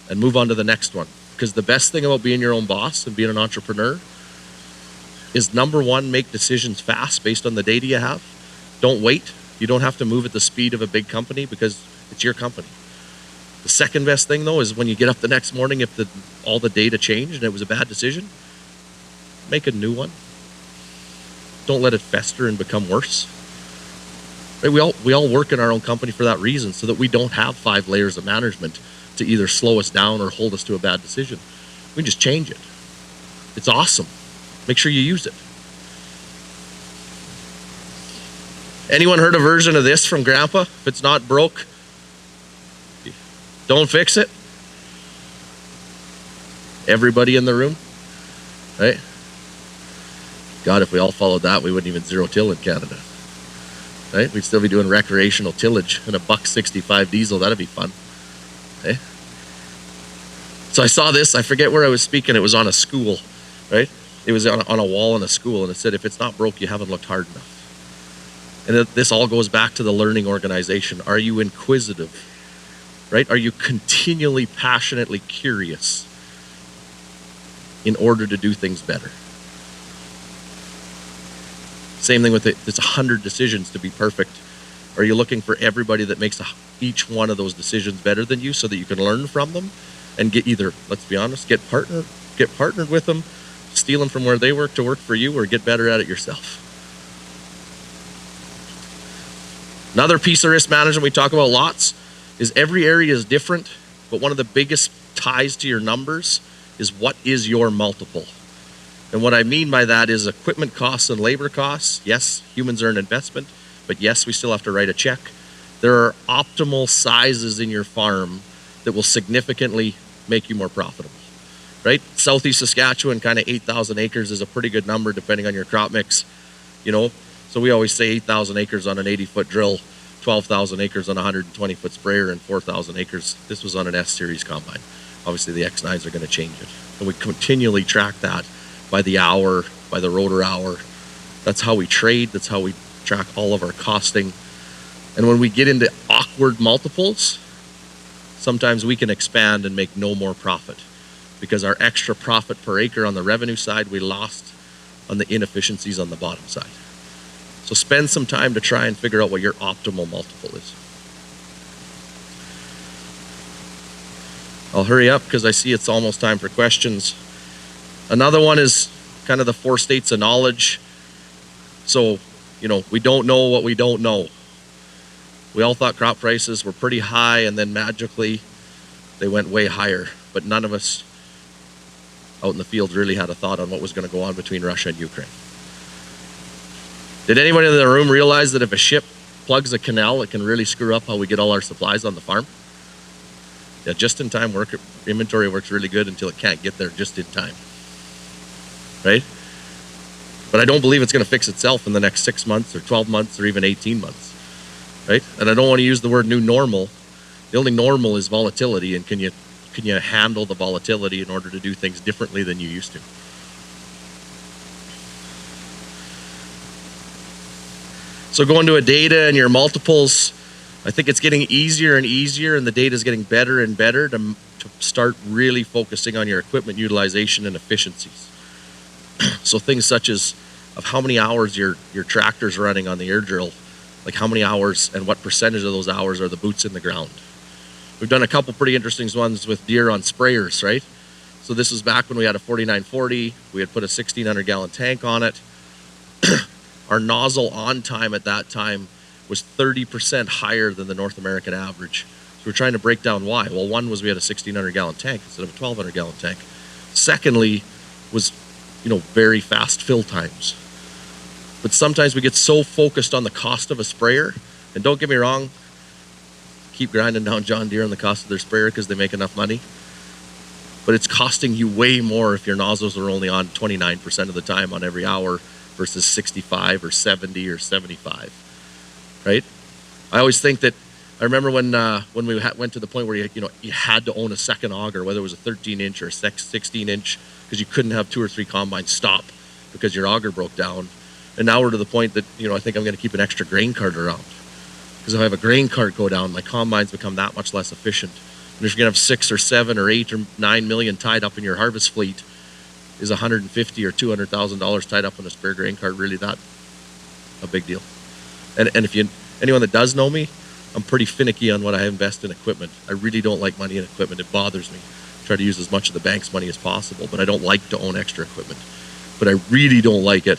Speaker 1: And move on to the next one. Because the best thing about being your own boss and being an entrepreneur is, number 1, make decisions fast based on the data you have. Don't wait. You don't have to move at the speed of a big company because it's your company. The second best thing though is when you get up the next morning, if all the data changed and it was a bad decision, make a new one. Don't let it fester and become worse. Right? We all work in our own company for that reason, so that we don't have 5 layers of management to either slow us down or hold us to a bad decision. We can just change it. It's awesome. Make sure you use it. Anyone heard a version of this from Grandpa? If it's not broke, don't fix it. Everybody in the room, right? God, if we all followed that, we wouldn't even zero till in Canada, right? We'd still be doing recreational tillage and a $1.65 diesel. That'd be fun, okay? So I saw this. I forget where I was speaking. It was on a school, right? It was on a wall in a school, and it said, if it's not broke, you haven't looked hard enough. And this all goes back to the learning organization. Are you inquisitive, right? Are you continually, passionately curious in order to do things better? Same thing with it. It's 100 decisions to be perfect. Are you looking for everybody that makes each one of those decisions better than you, so that you can learn from them and get either, let's be honest, get partnered with them, steal them from where they work to work for you, or get better at it yourself? Another piece of risk management we talk about lots is every area is different, but one of the biggest ties to your numbers is what is your multiple. And what I mean by that is equipment costs and labor costs. Yes, humans are an investment, but yes, we still have to write a check. There are optimal sizes in your farm that will significantly make you more profitable, right? Southeast Saskatchewan, kind of 8,000 acres is a pretty good number depending on your crop mix, you know? So we always say 8,000 acres on an 80-foot drill, 12,000 acres on a 120-foot sprayer, and 4,000 acres. This was on an S-Series combine. Obviously, the X9s are going to change it. And we continually track that by the hour, by the rotor hour. That's how we trade. That's how we track all of our costing. And when we get into awkward multiples, sometimes we can expand and make no more profit, because our extra profit per acre on the revenue side, we lost on the inefficiencies on the bottom side. So spend some time to try and figure out what your optimal multiple is. I'll hurry up because I see it's almost time for questions. Another one is kind of the 4 states of knowledge. So, you know, we don't know what we don't know. We all thought crop prices were pretty high, and then magically they went way higher. But none of us out in the field really had a thought on what was going to go on between Russia and Ukraine. Did anyone in the room realize that if a ship plugs a canal, it can really screw up how we get all our supplies on the farm? Yeah, just-in-time inventory works really good until it can't get there just in time, right? But I don't believe it's going to fix itself in the next 6 months or 12 months or even 18 months, right? And I don't want to use the word new normal. The only normal is volatility, and can you handle the volatility in order to do things differently than you used to? So going to a data and your multiples, I think it's getting easier and easier, and the data is getting better and better to start really focusing on your equipment utilization and efficiencies. So things such as of how many hours your tractor's running on the air drill, like how many hours and what percentage of those hours are the boots in the ground. We've done a couple pretty interesting ones with deer on sprayers, right? So this was back when we had a 4940, we had put a 1,600 gallon tank on it. Our nozzle on time at that time was 30% higher than the North American average. So we're trying to break down why. Well, one was we had a 1,600 gallon tank instead of a 1,200 gallon tank. Secondly was, you know, very fast fill times. But sometimes we get so focused on the cost of a sprayer, and don't get me wrong, keep grinding down John Deere on the cost of their sprayer because they make enough money. But it's costing you way more if your nozzles are only on 29% of the time on every hour versus 65 or 70 or 75, right? I always think that, I remember when we went to the point where you had to own a second auger, whether it was a 13-inch or a 16-inch, because you couldn't have 2 or 3 combines stop because your auger broke down. And now we're to the point that, I think I'm going to keep an extra grain cart around, because if I have a grain cart go down, my combines become that much less efficient. And if you're going to have 6 or 7 or 8 or 9 million tied up in your harvest fleet, is $150,000 or $200,000 tied up in a spare grain cart really that a big deal? And if anyone that does know me, I'm pretty finicky on what I invest in equipment. I really don't like money in equipment. It bothers me. I try to use as much of the bank's money as possible, but I don't like to own extra equipment. But I really don't like it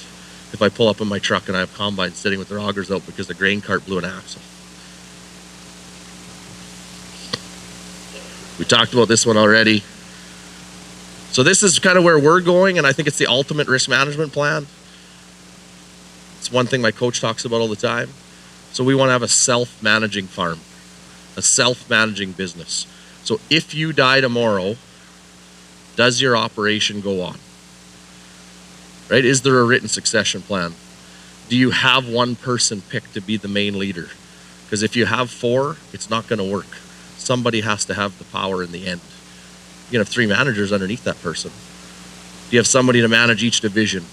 Speaker 1: if I pull up in my truck and I have combines sitting with their augers out because the grain cart blew an axle. We talked about this one already. So this is kind of where we're going, and I think it's the ultimate risk management plan. It's one thing my coach talks about all the time. So we want to have a self-managing farm, a self-managing business. So if you die tomorrow, does your operation go on? Right? Is there a written succession plan? Do you have one person picked to be the main leader? Because if you have 4, it's not going to work. Somebody has to have the power in the end. You can have 3 managers underneath that person. Do you have somebody to manage each division?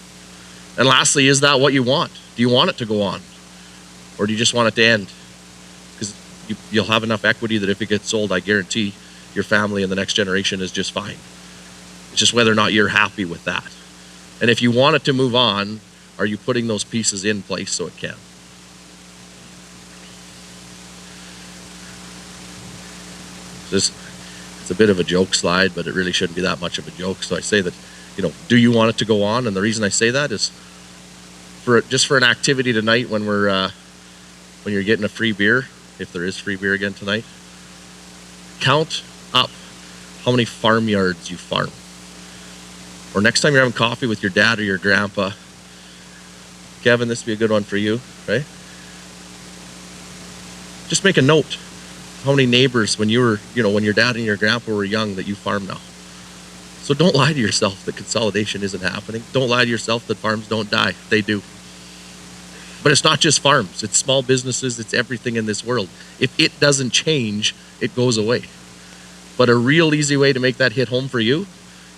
Speaker 1: And lastly, is that what you want? Do you want it to go on? Or do you just want it to end? Because you'll have enough equity that if it gets sold, I guarantee your family and the next generation is just fine. It's just whether or not you're happy with that. And if you want it to move on, are you putting those pieces in place so it can? It's a bit of a joke slide, but it really shouldn't be that much of a joke. So I say that, do you want it to go on? And the reason I say that is just for an activity tonight when when you're getting a free beer, if there is free beer again tonight, count up how many farmyards you farm. Or next time you're having coffee with your dad or your grandpa, Kevin, this would be a good one for you, right? Just make a note. How many neighbors when you were, when your dad and your grandpa were young that you farm now. So don't lie to yourself that consolidation isn't happening. Don't lie to yourself that farms don't die. They do. But it's not just farms. It's small businesses. It's everything in this world. If it doesn't change, it goes away. But a real easy way to make that hit home for you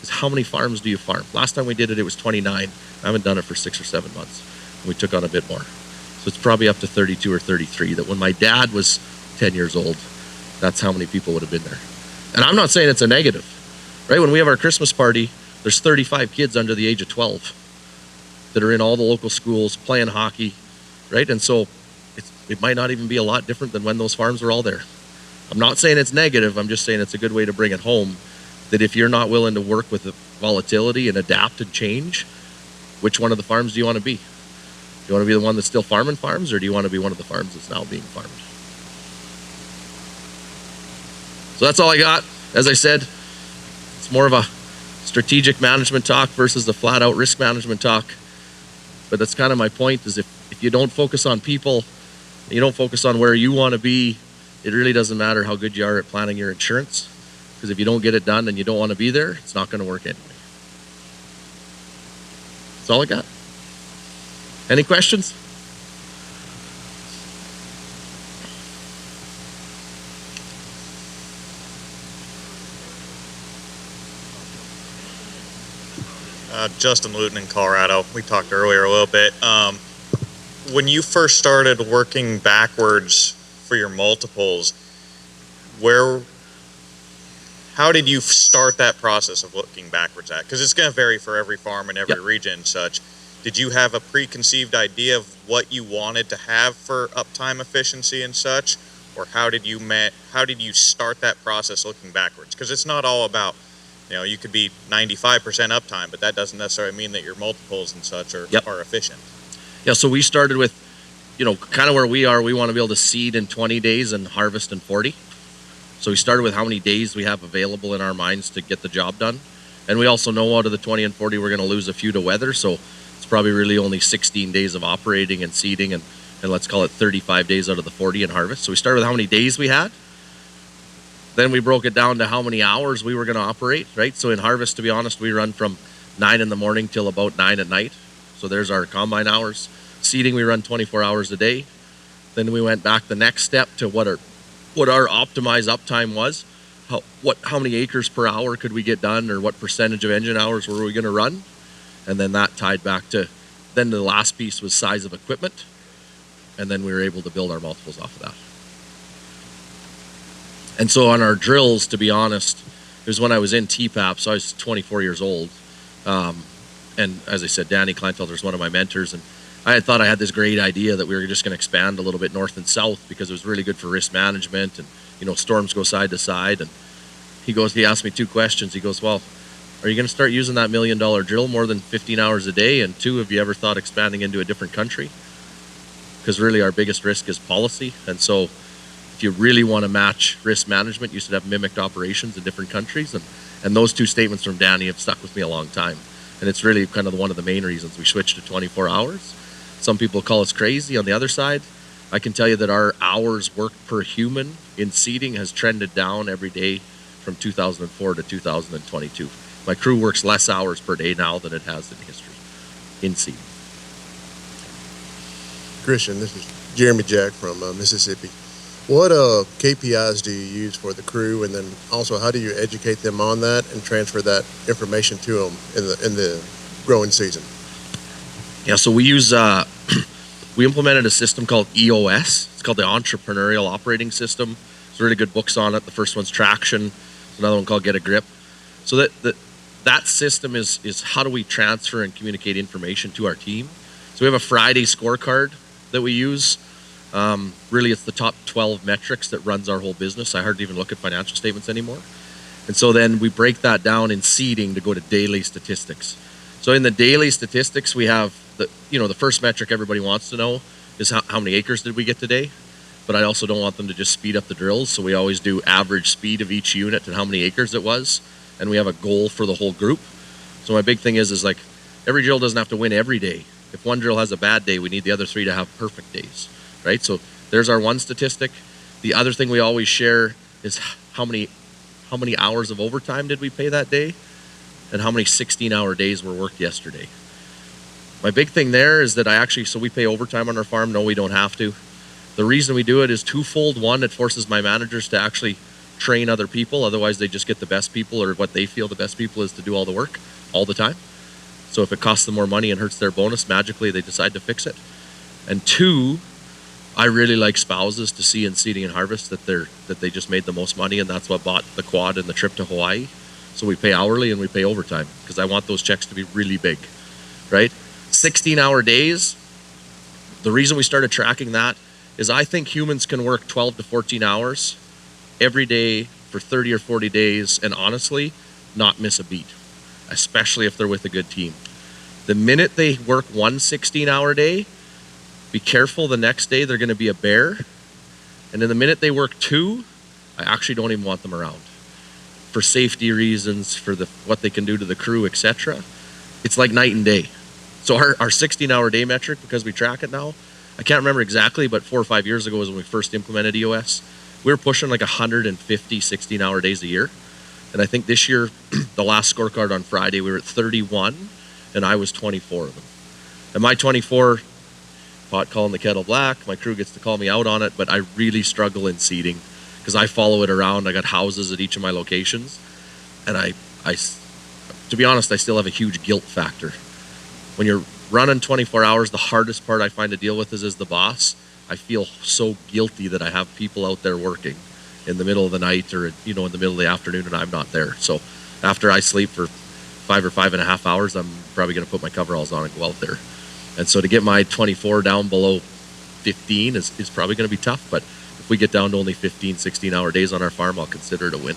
Speaker 1: is how many farms do you farm? Last time we did it, it was 29. I haven't done it for 6 or 7 months. And we took on a bit more. So it's probably up to 32 or 33 that when my dad was 10 years old, that's how many people would have been there. And I'm not saying it's a negative, right? When we have our Christmas party, there's 35 kids under the age of 12 that are in all the local schools playing hockey, right? And so it might not even be a lot different than when those farms were all there. I'm not saying it's negative. I'm just saying it's a good way to bring it home that if you're not willing to work with the volatility and adapt and change, which one of the farms do you want to be? Do you want to be the one that's still farming farms, or do you want to be one of the farms that's now being farmed? So that's all I got. As I said, it's more of a strategic management talk versus a flat out risk management talk. But that's kind of my point, is if you don't focus on people, and you don't focus on where you want to be, it really doesn't matter how good you are at planning your insurance. Because if you don't get it done and you don't want to be there, it's not going to work anyway. That's all I got. Any questions?
Speaker 2: Justin Luton in Colorado. We talked earlier a little bit. When you first started working backwards for your multiples, how did you start that process of looking backwards at? Because it's going to vary for every farm and every region and such. Did you have a preconceived idea of what you wanted to have for uptime efficiency and such? Or how did you start that process looking backwards? Because it's not all about, you could be 95% uptime, but that doesn't necessarily mean that your multiples and such are efficient.
Speaker 1: Yeah, so we started with, kind of where we are. We want to be able to seed in 20 days and harvest in 40. So we started with how many days we have available in our minds to get the job done. And we also know out of the 20 and 40, we're going to lose a few to weather. So it's probably really only 16 days of operating and seeding, and let's call it 35 days out of the 40 in harvest. So we started with how many days we had. Then we broke it down to how many hours we were going to operate, right? So in harvest, to be honest, we run from 9 in the morning till about 9 at night. So there's our combine hours. Seeding, we run 24 hours a day. Then we went back the next step to what our optimized uptime was. How many acres per hour could we get done, or what percentage of engine hours were we going to run? And then that tied back to, then the last piece was size of equipment. And then we were able to build our multiples off of that. And so on our drills, to be honest, it was when I was in TPAP, so I was 24 years old. And as I said, Danny Kleinfelder is one of my mentors, and I had thought I had this great idea that we were just going to expand a little bit north and south because it was really good for risk management and, you know, storms go side to side. And he asked me two questions. He goes, well, are you going to start using that $1 million drill more than 15 hours a day? And two, have you ever thought expanding into a different country? Because really our biggest risk is policy. And so if you really want to match risk management, you should have mimicked operations in different countries. And those two statements from Danny have stuck with me a long time. And it's really kind of one of the main reasons we switched to 24 hours. Some people call us crazy. On the other side, I can tell you that our hours worked per human in seeding has trended down every day from 2004 to 2022. My crew works less hours per day now than it has in history in seeding.
Speaker 3: Kristjan, this is Jeremy Jack from Mississippi. What KPIs do you use for the crew, and then also how do you educate them on that and transfer that information to them in the growing season?
Speaker 1: Yeah, so we use we implemented a system called EOS. It's called the Entrepreneurial Operating System. There's really good books on it. The first one's Traction. There's another one called Get a Grip. So that system is how do we transfer and communicate information to our team. So we have a Friday scorecard that we use. Really, it's the top 12 metrics that runs our whole business. I hardly even look at financial statements anymore. And so then we break that down in seeding to go to daily statistics. So in the daily statistics, we have the first metric everybody wants to know is how many acres did we get today? But I also don't want them to just speed up the drills. So we always do average speed of each unit and how many acres it was. And we have a goal for the whole group. So my big thing is like every drill doesn't have to win every day. If one drill has a bad day, we need the other three to have perfect days, right? So there's our one statistic. The other thing we always share is how many hours of overtime did we pay that day and how many 16-hour days were worked yesterday. My big thing there is that so we pay overtime on our farm. No, we don't have to. The reason we do it is twofold. One, it forces my managers to actually train other people. Otherwise, they just get the best people, or what they feel the best people is to do all the work all the time. So if it costs them more money and hurts their bonus, magically they decide to fix it. And two, I really like spouses to see in seeding and harvest that they just made the most money, and that's what bought the quad and the trip to Hawaii. So we pay hourly and we pay overtime because I want those checks to be really big, right? 16-hour days. The reason we started tracking that is I think humans can work 12 to 14 hours every day for 30 or 40 days and honestly not miss a beat, especially if they're with a good team. The minute they work one 16-hour day, be careful, the next day they're going to be a bear. And then the minute they work two, I actually don't even want them around for safety reasons, for what they can do to the crew, etc. It's like night and day. So our 16-hour day metric, because we track it now, I can't remember exactly, but 4 or 5 years ago was when we first implemented EOS. We were pushing like 150 16-hour days a year. And I think this year, the last scorecard on Friday, we were at 31, and I was 24 of them. And my 24, pot calling the kettle black, my crew gets to call me out on it, but I really struggle in seeding because I follow it around. I got houses at each of my locations. And I, to be honest, I still have a huge guilt factor. When you're running 24 hours, the hardest part I find to deal with is as the boss, I feel so guilty that I have people out there working in the middle of the night or, in the middle of the afternoon and I'm not there. So after I sleep for 5 or 5.5 hours, I'm probably going to put my coveralls on and go out there. And so to get my 24 down below 15 is probably going to be tough. But if we get down to only 15, 16-hour days on our farm, I'll consider it a win.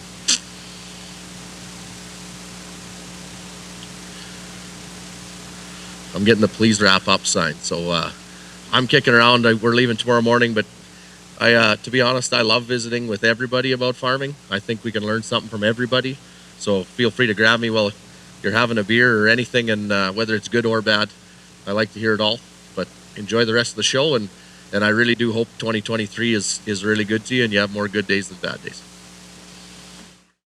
Speaker 1: I'm getting the please wrap up sign. So I'm kicking around. We're leaving tomorrow morning, but to be honest, I love visiting with everybody about farming. I think we can learn something from everybody. So feel free to grab me while you're having a beer or anything, and whether it's good or bad, I like to hear it all. But enjoy the rest of the show, and I really do hope 2023 is really good to you and you have more good days than bad days.